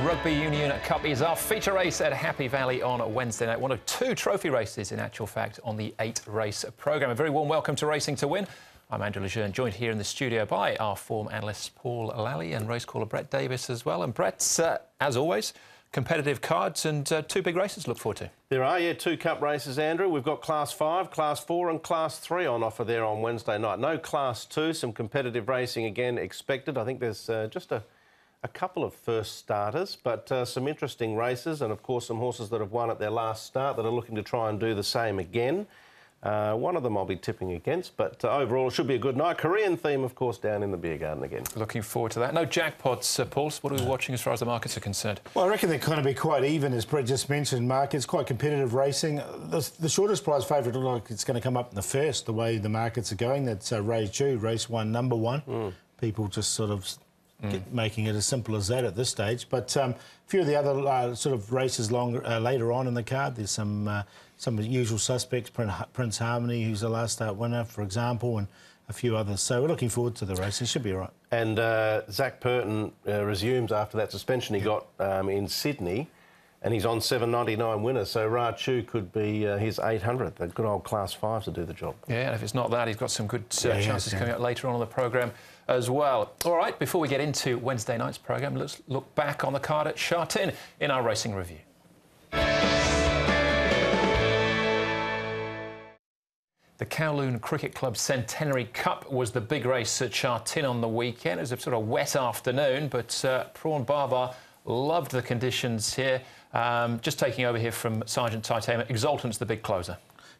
Rugby Union Cup is our feature race at Happy Valley on Wednesday night. One of two trophy races, in actual fact, on the 8-race programme. A very warm welcome to Racing to Win. I'm Andrew Lejeune, joined here in the studio by our form analysts Paul Lally and race caller Brett Davis as well. And Brett, as always, competitive cards and two big races to look forward to. There are, yeah, two cup races, Andrew. We've got Class 5, Class 4 and Class 3 on offer there on Wednesday night. No Class 2, some competitive racing again expected. I think there's just a couple of first starters, but some interesting races and, of course, some horses that have won at their last start that are looking to try and do the same again. One of them I'll be tipping against, but overall it should be a good night. Korean theme, of course, down in the beer garden again. Looking forward to that. No jackpots, Paul. What are we watching as far as the markets are concerned? Well, I reckon they're going to be quite even, as Brett just mentioned, Mark. It's quite competitive racing. The shortest prize favourite looks like it's going to come up in the first, the way the markets are going. That's Ray Chu, race 1, number 1. People just sort of making it as simple as that at this stage. But a few of the other sort of races later on in the card, there's some of the usual suspects, Prince Harmony, who's the last start winner, for example, and a few others. So we're looking forward to the race. It should be all right. And Zach Purton resumes after that suspension he got in Sydney, and he's on $7.99 winner. So Ra Chu could be his 800th. A good old Class 5 to do the job. Yeah, and if it's not that, he's got some good chances coming up later on in the programme as well. All right, before we get into Wednesday night's programme, let's look back on the card at Sha Tin in our racing review. The Kowloon Cricket Club Centenary Cup was the big race at Sha Tin on the weekend. It was a sort of wet afternoon, but Prawn Baba loved the conditions here. Just taking over here from Sergeant Titanium. Exultant's the big closer.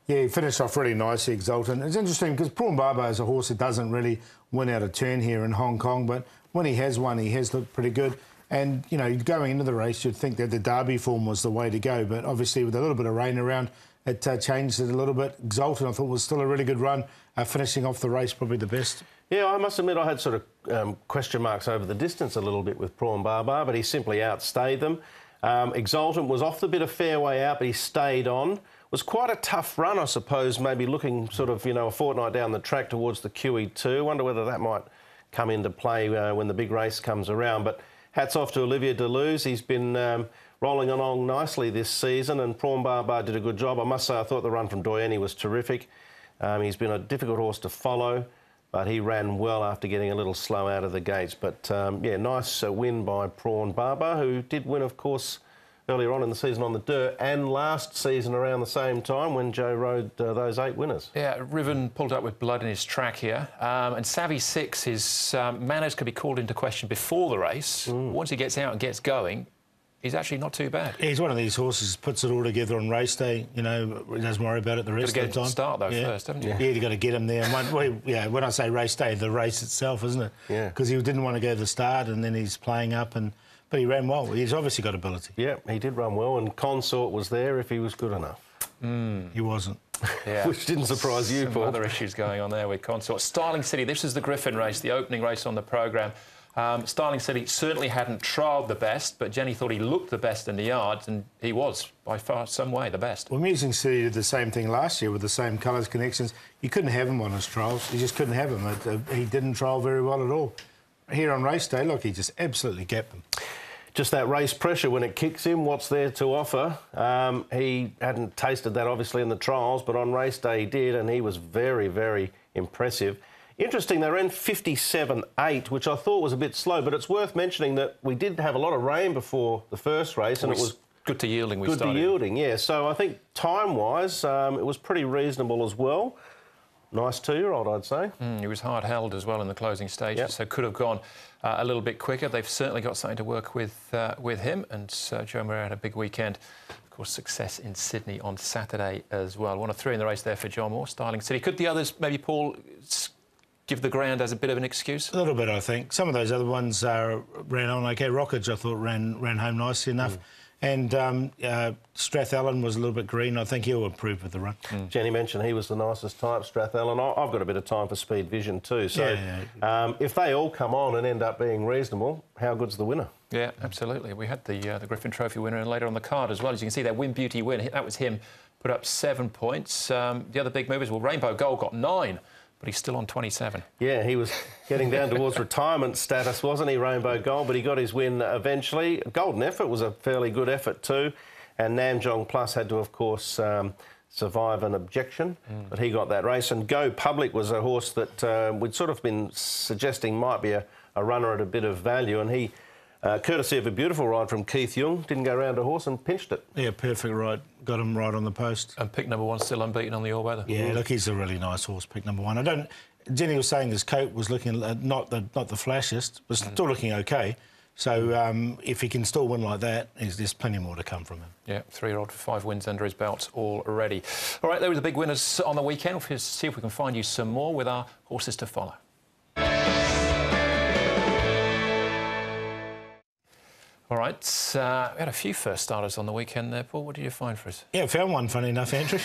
Yeah, he finished off really nicely, Exultant. It's interesting because Prawn Baba is a horse that doesn't really win out of turn here in Hong Kong, but when he has won, he has looked pretty good. And, you know, going into the race, you'd think that the Derby form was the way to go, but obviously with a little bit of rain around, it changed it a little bit. Exultant, I thought, was still a really good run, finishing off the race probably the best. Yeah, I must admit I had sort of question marks over the distance a little bit with Prawn Baba, but he simply outstayed them. Exultant was off the bit of fairway out, but he stayed on. It was quite a tough run, I suppose, maybe looking sort of, you know, a fortnight down the track towards the QE2. Wonder whether that might come into play when the big race comes around. But hats off to Olivier Deleuze. He's been rolling along nicely this season, and Prawn Baba did a good job. I must say I thought the run from Doyenne was terrific. He's been a difficult horse to follow, but he ran well after getting a little slow out of the gates. But, yeah, nice win by Prawn Baba, who did win, of course, earlier on in the season on the dirt and last season around the same time when Joe rode those 8 winners. Yeah, Riven pulled up with blood in his track here. And Savvy 6, his manners could be called into question before the race. Once he gets out and gets going, he's actually not too bad. He's one of these horses who puts it all together on race day. You know, he doesn't worry about it the rest of the time. Got to get him to start, though, first, haven't you? Yeah, you've got to get him there. And when I say race day, the race itself, isn't it? Yeah. Because he didn't want to go to the start, and then he's playing up, but he ran well. He's obviously got ability. Yeah, he did run well, and Consort was there if he was good enough. He wasn't. Yeah. Which didn't surprise you, Paul. Other issues going on there with Consort. Starling City, this is the Griffin race, the opening race on the programme. Starling City certainly hadn't trialled the best, but Jenny thought he looked the best in the yards, and he was, by far, some way, the best. Well, Musing City did the same thing last year with the same colours connections. You couldn't have him on his trials. You just couldn't have him. He didn't trial very well at all. Here on race day, look, he just absolutely gapped them. Just that race pressure when it kicks him, what's there to offer? He hadn't tasted that, obviously, in the trials, but on race day he did, and he was very, very impressive. Interesting, they ran 57.8, which I thought was a bit slow, but it's worth mentioning that we did have a lot of rain before the first race, and it was good to yielding. Good to yielding, yeah. So I think time-wise, it was pretty reasonable as well. Nice 2-year-old, I'd say. He was hard held as well in the closing stages, so could have gone a little bit quicker. They've certainly got something to work with him, and Joe Moreira had a big weekend. Of course, success in Sydney on Saturday as well. 1 of 3 in the race there for John Moore, Starling City. Could the others, maybe, Paul, give the ground as a bit of an excuse? A little bit, I think. Some of those other ones ran on okay. Rockage, I thought, ran home nicely enough. And Strathallan was a little bit green. I think he'll improve with the run. Jenny mentioned he was the nicest type, Strathallan. I've got a bit of time for Speed Vision too. So if they all come on and end up being reasonable, how good's the winner? Yeah, absolutely. We had the Griffin Trophy winner and later on the card as well. As you can see, that Win Beauty win, that was him, put up 7 points. The other big movers, well, Rainbow Gold got 9 but he's still on 27. Yeah, he was getting down towards retirement status, wasn't he, Rainbow Gold? But he got his win eventually. Golden Effort was a fairly good effort too. And Namjong Plus had to, of course, survive an objection, but he got that race. And Go Public was a horse that we'd sort of been suggesting might be a runner at a bit of value, and he, courtesy of a beautiful ride from Keith Young, didn't go round a horse and pinched it. Yeah, perfect ride. Got him right on the post. And pick number 1 still unbeaten on the all-weather. Yeah, look, he's a really nice horse, pick number 1. Jenny was saying his coat was looking not the flashiest, but still looking okay. So if he can still win like that, there's plenty more to come from him. Yeah, 3-year-old, 5 wins under his belt already. All right, there were the big winners on the weekend. We'll see if we can find you some more with our horses to follow. All right, we had a few first starters on the weekend there, Paul. What did you find for us? Yeah, I found one, funny enough, Andrew.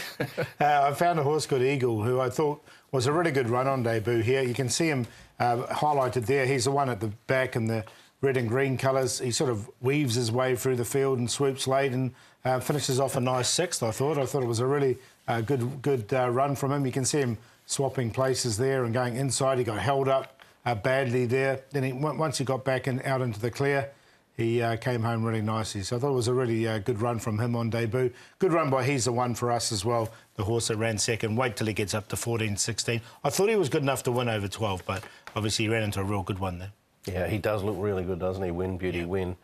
I found a horse called Eagle, who I thought was a really good run on debut here. You can see him highlighted there. He's the one at the back in the red and green colours. He sort of weaves his way through the field and swoops late and finishes off a nice 6th, I thought. I thought it was a really good run from him. You can see him swapping places there and going inside. He got held up badly there. Then once he got back and out into the clear, he came home really nicely. So I thought it was a really good run from him on debut. Good run by He's the One for us as well, the horse that ran second. Wait till he gets up to 14, 16. I thought he was good enough to win over 12, but obviously he ran into a real good one there. Yeah, he does look really good, doesn't he? Win, beauty, win.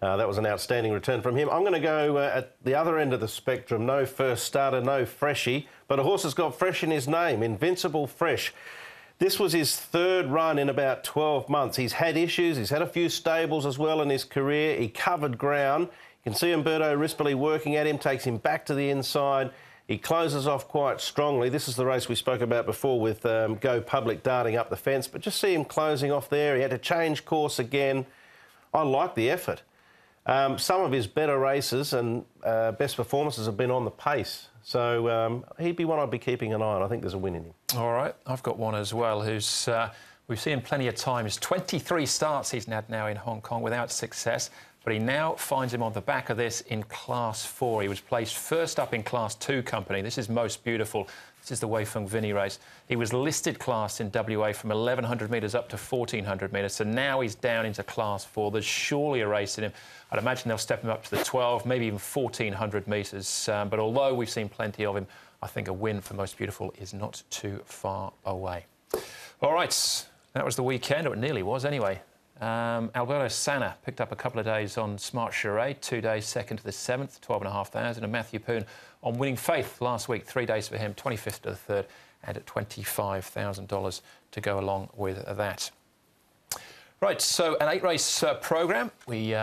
That was an outstanding return from him. I'm going to go at the other end of the spectrum. No first starter, no freshie, but a horse that's got fresh in his name, Invincible Fresh. This was his 3rd run in about 12 months. He's had issues. He's had a few stables as well in his career. He covered ground. You can see Umberto Rispoli working at him, takes him back to the inside. He closes off quite strongly. This is the race we spoke about before with Go Public darting up the fence, but just see him closing off there. He had to change course again. I like the effort. Some of his better races and best performances have been on the pace. So he'd be one I'd be keeping an eye on. I think there's a win in him. All right, I've got one as well who's we've seen him plenty of times. 23 starts he's had now in Hong Kong without success, but he now finds him on the back of this in Class 4. He was placed first up in Class 2 company. This is Most Beautiful. This is the Wei Feng Vinny race. He was listed class in WA from 1,100 metres up to 1,400 metres, so now he's down into Class 4. There's surely a race in him. I'd imagine they'll step him up to the 12, maybe even 1,400 metres. But although we've seen plenty of him, I think a win for Most Beautiful is not too far away. All right, that was the weekend, or it nearly was anyway. Alberto Sanna picked up a couple of days on Smart Charade, 2 days, 2nd to the 7th, 12,500, and Matthew Poon on Winning Faith last week, 3 days for him, 25th to the 3rd, and at $25,000 to go along with that. Right, so an 8-race programme. We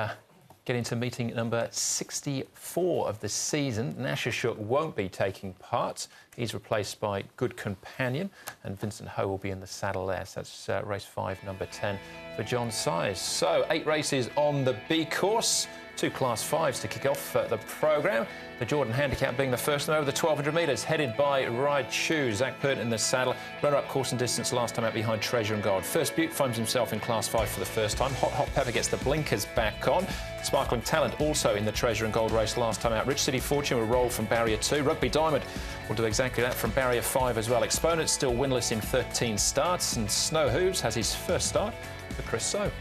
get into meeting number 64 of the season. Nashashuk won't be taking part. He's replaced by Good Companion, and Vincent Ho will be in the saddle there. So that's race 5, number 10 for John Size. So 8 races on the B course. 2 Class 5s to kick off the programme. The Jordan Handicap being the first one over the 1,200 metres, headed by Ride Chu. Zach Purton in the saddle. Runner-up course and distance last time out behind Treasure and Gold. First Butte finds himself in Class 5 for the first time. Hot Pepper gets the blinkers back on. Sparkling Talent also in the Treasure and Gold race last time out. Rich City Fortune will roll from Barrier 2. Rugby Diamond will do exactly that from Barrier 5 as well. Exponent still winless in 13 starts. And Snow Hooves has his first start for Chris So.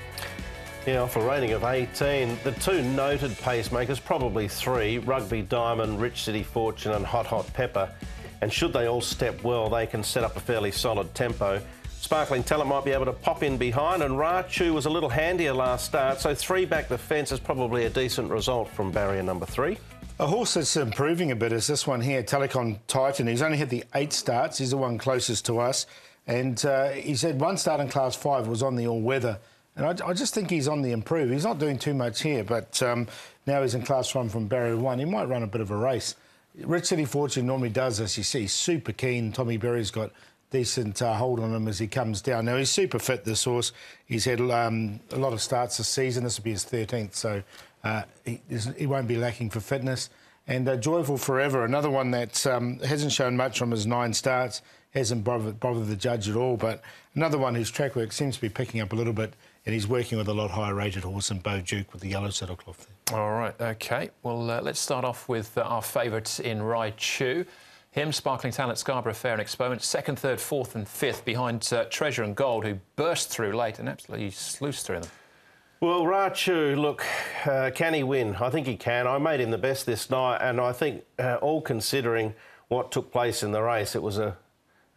Yeah, off a rating of 18. The 2 noted pacemakers, probably 3, Rugby Diamond, Rich City Fortune and Hot Pepper. And should they all step well, they can set up a fairly solid tempo. Sparkling Talent might be able to pop in behind, and Rachu was a little handier last start, so 3 back the fence is probably a decent result from barrier number 3. A horse that's improving a bit is this one here, Telecom Titan. He's only had the 8 starts. He's the one closest to us. And he's had 1 start in Class 5, was on the all-weather. And I just think he's on the improve. He's not doing too much here, but now he's in Class 1 from barrier 1. He might run a bit of a race. Rich City Fortune normally does, as you see. He's super keen. Tommy Berry's got decent hold on him as he comes down. Now, he's super fit, this horse. He's had a lot of starts this season. This will be his 13th, so he won't be lacking for fitness. And Joyful Forever, another one that hasn't shown much from his 9 starts, hasn't bothered the judge at all, but another one whose track work seems to be picking up a little bit, and he's working with a lot higher rated horse than Bo Duke with the yellow saddlecloth there. All right, OK. Well, let's start off with our favourites in Ride Chu. him, Sparkling Talent, Scarborough Fair and Exponent, 2nd, 3rd, 4th and 5th behind Treasure and Gold, who burst through late and absolutely sluiced through them. Well, Rachu, look, can he win? I think he can. I made him the best this night, and I think all considering what took place in the race, it was a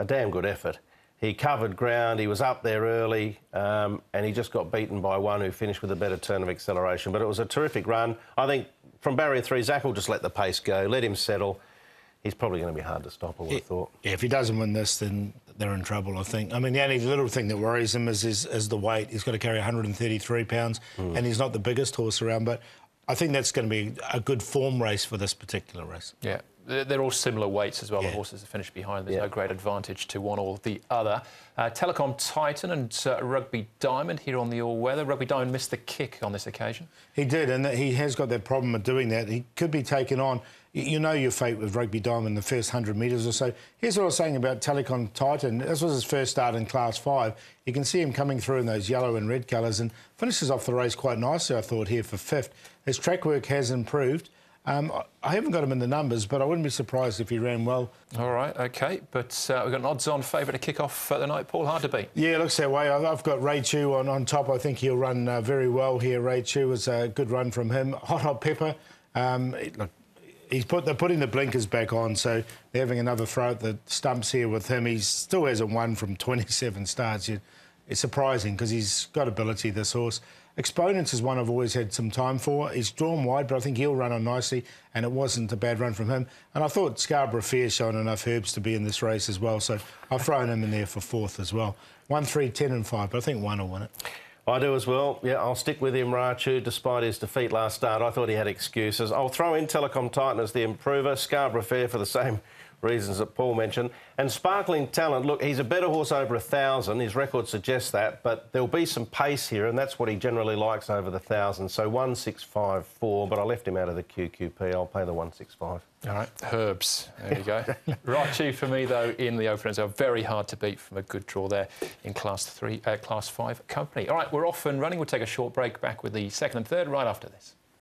damn good effort. He covered ground, he was up there early, and he just got beaten by one who finished with a better turn of acceleration. But it was a terrific run. I think from barrier 3, Zach will just let the pace go, let him settle. He's probably going to be hard to stop, I would have thought. Yeah, if he doesn't win this, then they're in trouble, I think. I mean, the only little thing that worries him is the weight. He's got to carry 133 pounds, and he's not the biggest horse around, but I think that's going to be a good form race for this particular race. Yeah, they're all similar weights as well. Yeah. The horses that finish behind, there's no great advantage to one or the other. Telecom Titan and Rugby Diamond here on the all-weather. Rugby Diamond missed the kick on this occasion. He did, and he has got that problem of doing that. He could be taken on. You know your fate with Rugby Diamond the first 100 metres or so. Here's what I was saying about Telecom Titan. This was his first start in Class 5. You can see him coming through in those yellow and red colours and finishes off the race quite nicely, I thought, here for 5th. His track work has improved. I haven't got him in the numbers, but I wouldn't be surprised if he ran well. All right, OK. But we've got an odds-on favourite to kick off the night, Paul. Hard to beat. Yeah, it looks that way. I've got Ray Chu on top. I think he'll run very well here. Ray Chu was a good run from him. Hot Pepper. Look, they're putting the blinkers back on, so they're having another throw at the stumps here with him. He still hasn't won from 27 starts. It's surprising because he's got ability, this horse. Exponents is one I've always had some time for. He's drawn wide, but I think he'll run on nicely, and it wasn't a bad run from him. And I thought Scarborough Fair showing enough herbs to be in this race as well, so I've thrown him in there for 4th as well. 1, 3, 10 and 5, but I think 1 will win it. I do as well. Yeah, I'll stick with him, Rachu, despite his defeat last start. I thought he had excuses. I'll throw in Telecom Titan as the improver, Scarborough Fair for the same reasons that Paul mentioned. And Sparkling Talent, look, he's a better horse over 1,000. His record suggests that, but there'll be some pace here, and that's what he generally likes over the 1,000. So 1,654, but I left him out of the QQP. I'll pay the 165. All right, herbs. There you go. Rachu for me, though, in the openers are very hard to beat from a good draw there in Class 5 company. All right, we're off and running. We'll take a short break, back with the 2nd and 3rd right after this.